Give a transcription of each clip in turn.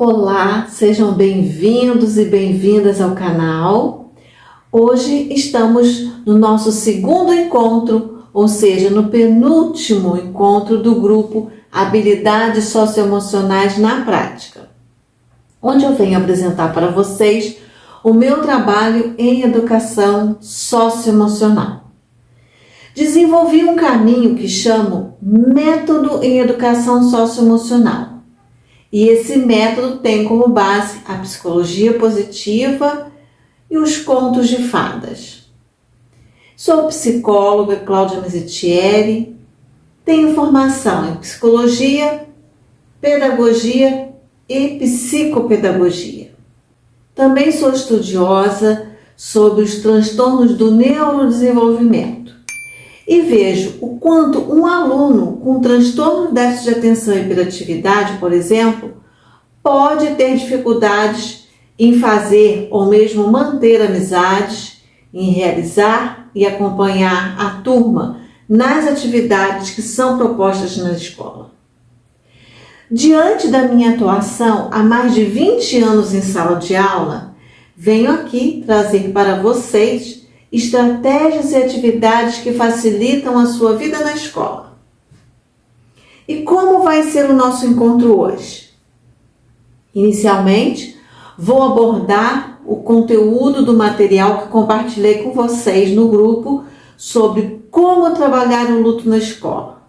Olá, sejam bem-vindos e bem-vindas ao canal. Hoje estamos no nosso segundo encontro, ou seja, no penúltimo encontro do grupo Habilidades Socioemocionais na Prática, onde eu venho apresentar para vocês o meu trabalho em educação socioemocional. Desenvolvi um caminho que chamo Método em Educação Socioemocional. E esse método tem como base a psicologia positiva e os contos de fadas. Sou psicóloga Cláudia Mizitieri, tenho formação em psicologia, pedagogia e psicopedagogia. Também sou estudiosa sobre os transtornos do neurodesenvolvimento e vejo o quanto um aluno com transtorno de déficit de atenção e hiperatividade, por exemplo, pode ter dificuldades em fazer ou mesmo manter amizades, em realizar e acompanhar a turma nas atividades que são propostas na escola. Diante da minha atuação há mais de 20 anos em sala de aula, venho aqui trazer para vocês estratégias e atividades que facilitam a sua vida na escola. E como vai ser o nosso encontro hoje? Inicialmente, vou abordar o conteúdo do material que compartilhei com vocês no grupo sobre como trabalhar o luto na escola.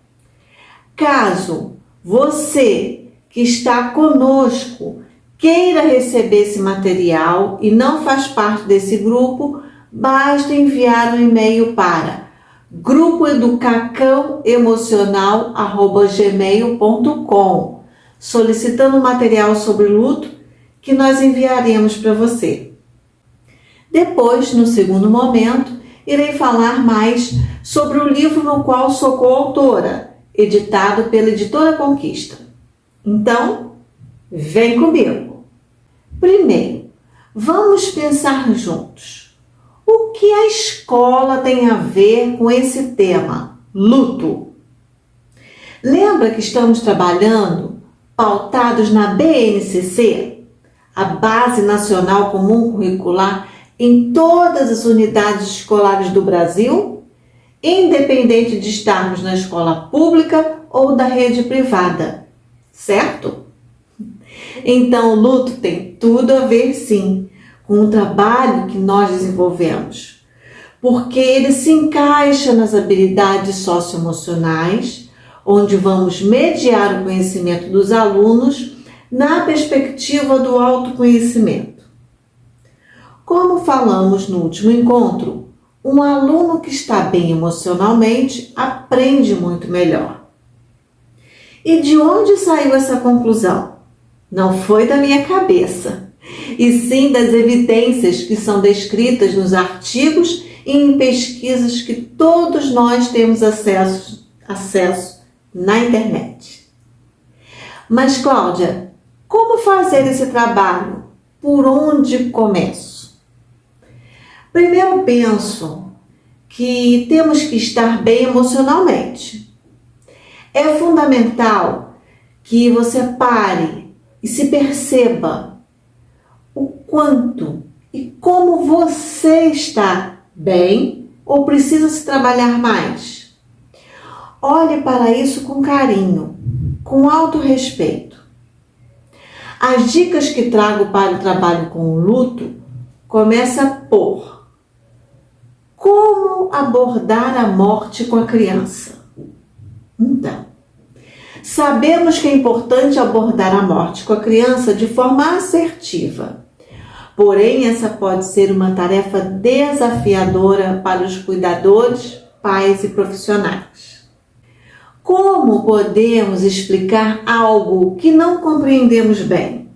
Caso você que está conosco queira receber esse material e não faz parte desse grupo, basta enviar um e-mail para grupoeducacãoemocional@gmail.com solicitando material sobre luto que nós enviaremos para você. Depois, no segundo momento, irei falar mais sobre o livro no qual sou coautora, editado pela Editora Conquista. Então, vem comigo! Primeiro, vamos pensar juntos. O que a escola tem a ver com esse tema, luto? Lembra que estamos trabalhando pautados na BNCC, a Base Nacional Comum Curricular, em todas as unidades escolares do Brasil, independente de estarmos na escola pública ou da rede privada, certo? Então, o luto tem tudo a ver, sim, com o trabalho que nós desenvolvemos, porque ele se encaixa nas habilidades socioemocionais, onde vamos mediar o conhecimento dos alunos na perspectiva do autoconhecimento. Como falamos no último encontro, um aluno que está bem emocionalmente aprende muito melhor. E de onde saiu essa conclusão? Não foi da minha cabeça, e sim das evidências que são descritas nos artigos e em pesquisas que todos nós temos acesso na internet. Mas, Cláudia, como fazer esse trabalho? Por onde começo? Primeiro, penso que temos que estar bem emocionalmente. É fundamental que você pare e se perceba o quanto e como você está bem ou precisa se trabalhar mais. Olhe para isso com carinho, com autorrespeito. As dicas que trago para o trabalho com o luto começa por como abordar a morte com a criança. Então, sabemos que é importante abordar a morte com a criança de forma assertiva. Porém, essa pode ser uma tarefa desafiadora para os cuidadores, pais e profissionais. Como podemos explicar algo que não compreendemos bem?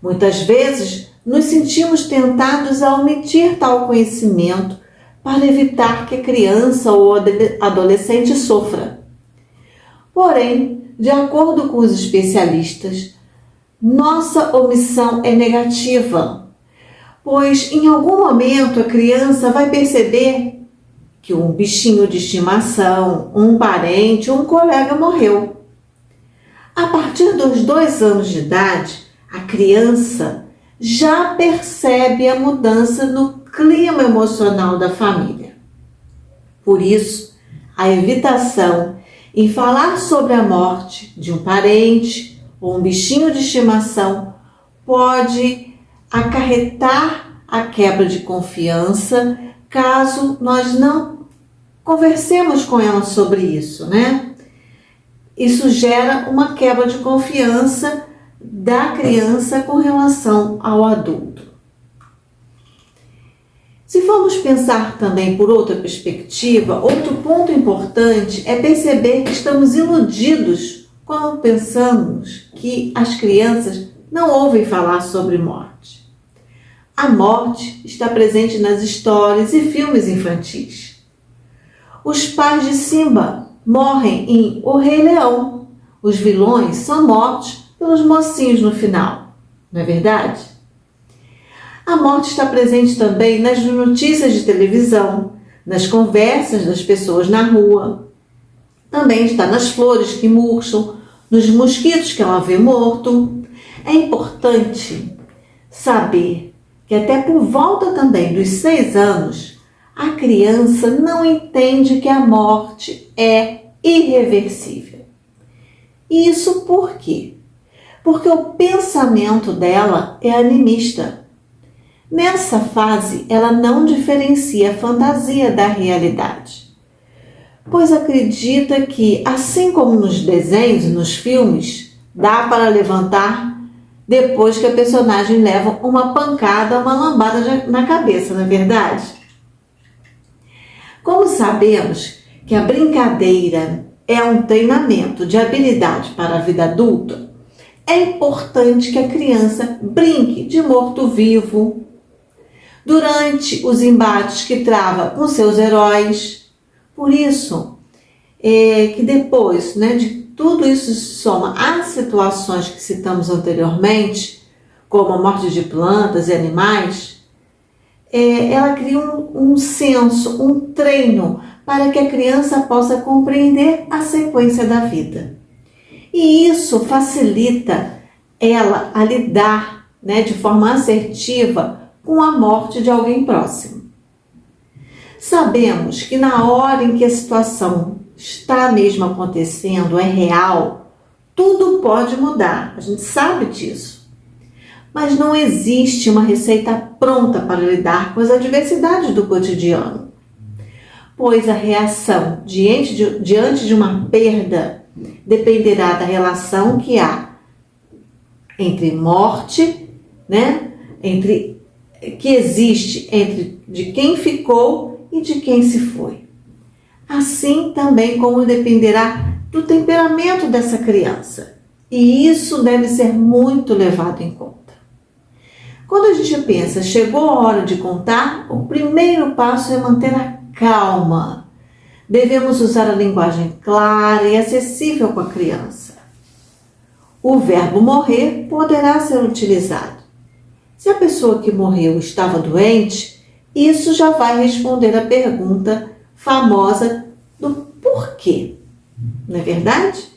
Muitas vezes, nos sentimos tentados a omitir tal conhecimento para evitar que a criança ou adolescente sofra. Porém, de acordo com os especialistas, nossa omissão é negativa, pois em algum momento a criança vai perceber que um bichinho de estimação, um parente, um colega morreu. A partir dos 2 anos de idade, a criança já percebe a mudança no clima emocional da família. Por isso, a evitação em falar sobre a morte de um parente ou um bichinho de estimação pode acarretar a quebra de confiança caso nós não conversemos com ela sobre isso, né? Isso gera uma quebra de confiança da criança com relação ao adulto. Se formos pensar também por outra perspectiva, outro ponto importante é perceber que estamos iludidos quando pensamos que as crianças não ouvem falar sobre morte. A morte está presente nas histórias e filmes infantis. Os pais de Simba morrem em O Rei Leão. Os vilões são mortos pelos mocinhos no final, não é verdade? A morte está presente também nas notícias de televisão, nas conversas das pessoas na rua. Também está nas flores que murcham, nos mosquitos que ela vê morto. É importante saber que até por volta também dos 6 anos, a criança não entende que a morte é irreversível. E isso por quê? Porque o pensamento dela é animista. Nessa fase, ela não diferencia a fantasia da realidade, pois acredita que, assim como nos desenhos e nos filmes, dá para levantar depois que a personagem leva uma pancada, uma lambada na cabeça, não é verdade? Como sabemos que a brincadeira é um treinamento de habilidade para a vida adulta, é importante que a criança brinque de morto-vivo durante os embates que trava com seus heróis. Por isso, que depois, de tudo isso se soma às situações que citamos anteriormente, como a morte de plantas e animais, ela cria um senso, um treino para que a criança possa compreender a sequência da vida. E isso facilita ela a lidar, de forma assertiva com a morte de alguém próximo. Sabemos que na hora em que a situação está mesmo acontecendo, é real, tudo pode mudar, a gente sabe disso. Mas não existe uma receita pronta para lidar com as adversidades do cotidiano, pois a reação diante de uma perda dependerá da relação que há entre morte, que existe entre de quem ficou e de quem se foi. Assim também como dependerá do temperamento dessa criança. E isso deve ser muito levado em conta. Quando a gente pensa, chegou a hora de contar, o primeiro passo é manter a calma. Devemos usar a linguagem clara e acessível com a criança. O verbo morrer poderá ser utilizado. Se a pessoa que morreu estava doente, isso já vai responder a pergunta famosa do porquê, não é verdade?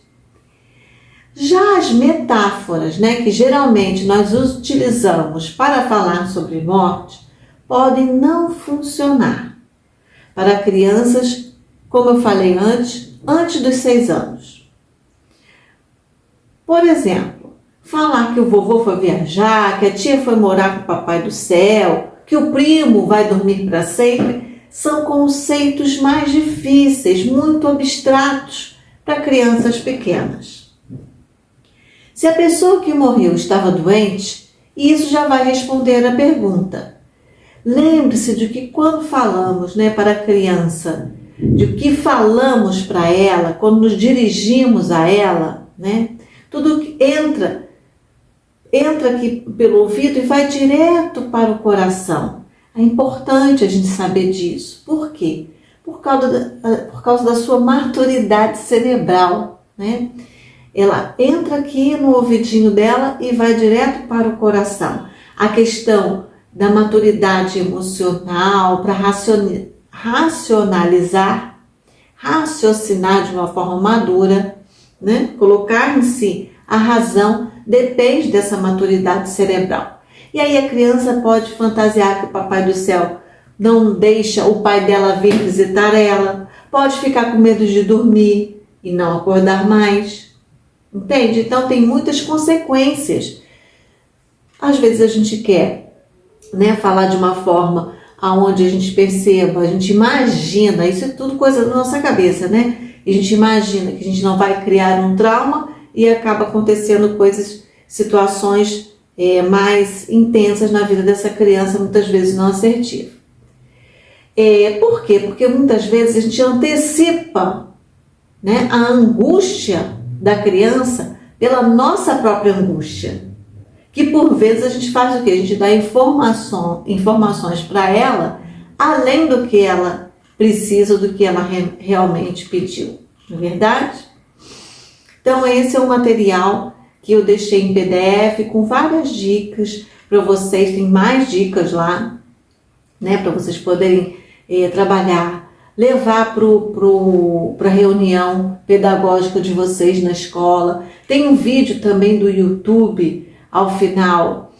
Já as metáforas, que geralmente nós utilizamos para falar sobre morte, podem não funcionar para crianças, como eu falei antes dos 6 anos. Por exemplo, falar que o vovô foi viajar, que a tia foi morar com o papai do céu, que o primo vai dormir para sempre, são conceitos mais difíceis, muito abstratos para crianças pequenas. Se a pessoa que morreu estava doente, isso já vai responder a pergunta. Lembre-se de que quando falamos para a criança, de que falamos para ela, quando nos dirigimos a ela, tudo que entra aqui pelo ouvido e vai direto para o coração. É importante a gente saber disso. Por quê? Por causa da sua maturidade cerebral, Ela entra aqui no ouvidinho dela e vai direto para o coração. A questão da maturidade emocional para racionalizar, raciocinar de uma forma madura, colocar em si a razão depende dessa maturidade cerebral. E aí a criança pode fantasiar que o Papai do Céu não deixa o pai dela vir visitar ela, pode ficar com medo de dormir e não acordar mais. Entende? Então tem muitas consequências. Às vezes a gente quer, falar de uma forma aonde a gente perceba, a gente imagina, isso é tudo coisa da nossa cabeça, E a gente imagina que a gente não vai criar um trauma e acaba acontecendo situações mais intensas na vida dessa criança, muitas vezes não assertiva. Por quê? Porque muitas vezes a gente antecipa, a angústia da criança pela nossa própria angústia. Que por vezes a gente faz o quê? A gente dá informações para ela, além do que ela precisa, do que ela realmente pediu. Não é verdade? Então esse é um material que eu deixei em PDF com várias dicas para vocês. Tem mais dicas lá, para vocês poderem trabalhar, levar para a reunião pedagógica de vocês na escola. Tem um vídeo também do YouTube, ao final,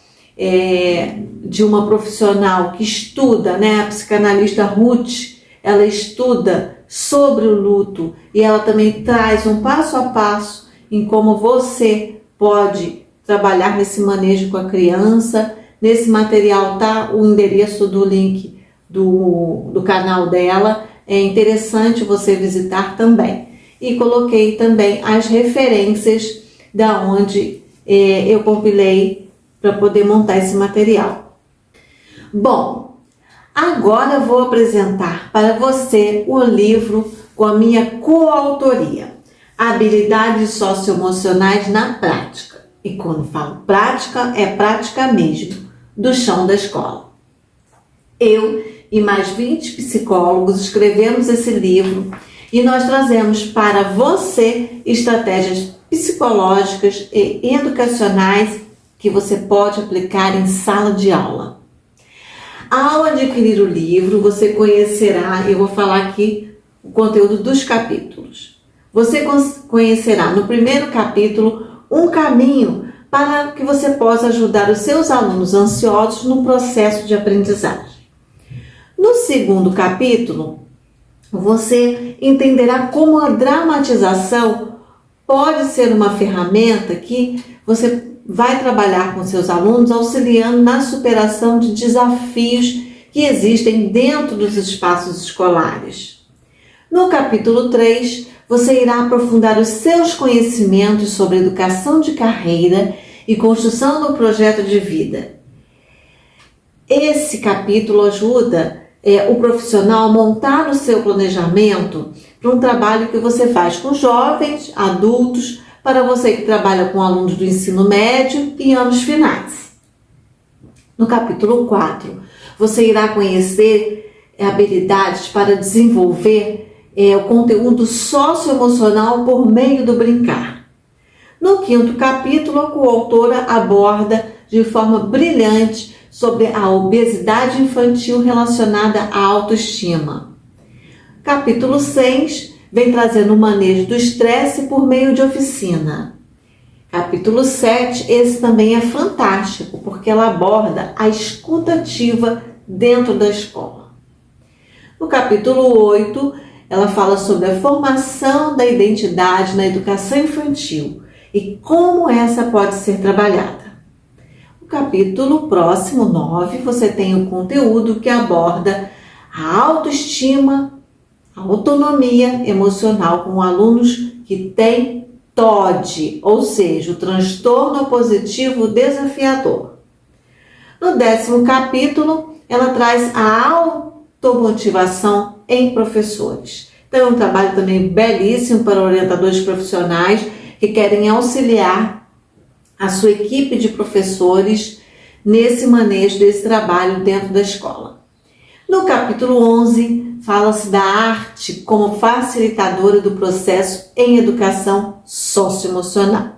de uma profissional que estuda, a psicanalista Ruth, ela estuda sobre o luto e ela também traz um passo a passo em como você pode trabalhar nesse manejo com a criança. Nesse material tá o endereço do link do canal dela, é interessante você visitar também. E coloquei também as referências da onde eu compilei para poder montar esse material. Bom, agora eu vou apresentar para você o livro com a minha coautoria, Habilidades Socioemocionais na Prática. E quando falo prática, é prática mesmo, do chão da escola. Eu e mais 20 psicólogos escrevemos esse livro e nós trazemos para você estratégias psicológicas e educacionais que você pode aplicar em sala de aula. Ao adquirir o livro, você conhecerá, eu vou falar aqui o conteúdo dos capítulos. Você conhecerá no primeiro capítulo um caminho para que você possa ajudar os seus alunos ansiosos no processo de aprendizagem. No segundo capítulo, você entenderá como a dramatização pode ser uma ferramenta que você vai trabalhar com seus alunos, auxiliando na superação de desafios que existem dentro dos espaços escolares. No capítulo 3, você irá aprofundar os seus conhecimentos sobre educação de carreira e construção do projeto de vida. Esse capítulo ajuda o profissional a montar o seu planejamento para um trabalho que você faz com jovens, adultos, para você que trabalha com alunos do ensino médio e anos finais. No capítulo 4, você irá conhecer habilidades para desenvolver o conteúdo socioemocional por meio do brincar. No quinto capítulo, a coautora aborda de forma brilhante sobre a obesidade infantil relacionada à autoestima. Capítulo 6 vem trazendo o manejo do estresse por meio de oficina. Capítulo 7, esse também é fantástico, porque ela aborda a escuta ativa dentro da escola. No capítulo 8, ela fala sobre a formação da identidade na educação infantil e como essa pode ser trabalhada. No capítulo próximo, 9, você tem o conteúdo que aborda a autoestima, a autonomia emocional com alunos que têm TOD, ou seja, o transtorno positivo desafiador. No 10º capítulo, ela traz a automotivação em professores. Então é um trabalho também belíssimo para orientadores profissionais que querem auxiliar a sua equipe de professores nesse manejo desse trabalho dentro da escola. No capítulo 11, fala-se da arte como facilitadora do processo em educação socioemocional.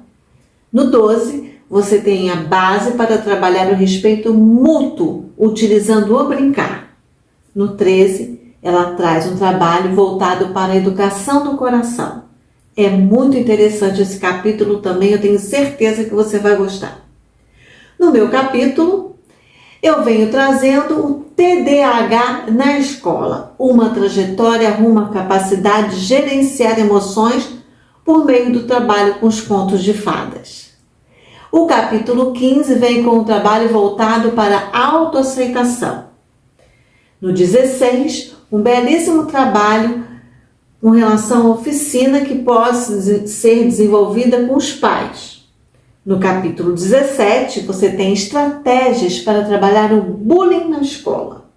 No 12, você tem a base para trabalhar o respeito mútuo, utilizando o brincar. No 13, ela traz um trabalho voltado para a educação do coração. É muito interessante esse capítulo também, eu tenho certeza que você vai gostar. No meu capítulo, eu venho trazendo o TDAH na escola, uma trajetória rumo à capacidade de gerenciar emoções por meio do trabalho com os contos de fadas. O capítulo 15 vem com um trabalho voltado para a autoaceitação. No 16, um belíssimo trabalho com relação à oficina que pode ser desenvolvida com os pais. No capítulo 17, você tem estratégias para trabalhar o bullying na escola.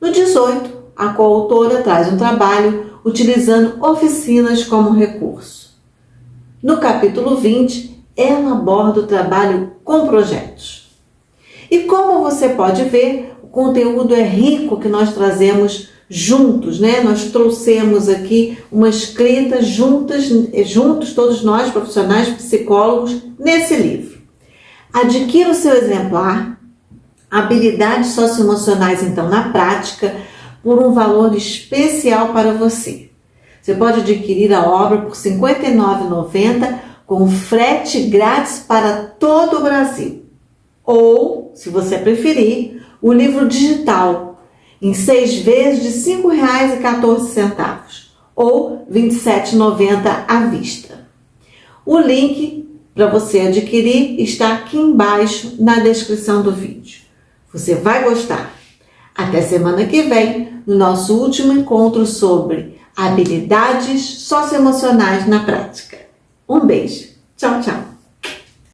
No 18, a coautora traz um trabalho utilizando oficinas como recurso. No capítulo 20, ela aborda o trabalho com projetos. E como você pode ver, o conteúdo é rico que nós trazemos juntos, né? Nós trouxemos aqui uma escrita juntos, todos nós, profissionais, psicólogos, nesse livro. Adquira o seu exemplar, Habilidades Socioemocionais, então, na prática, por um valor especial para você. Você pode adquirir a obra por R$ 59,90 com frete grátis para todo o Brasil. Ou, se você preferir, o livro digital, em 6 vezes de R$ 5,14 ou R$ 27,90 à vista. O link para você adquirir está aqui embaixo na descrição do vídeo. Você vai gostar. Até semana que vem, no nosso último encontro sobre habilidades socioemocionais na prática. Um beijo. Tchau, tchau.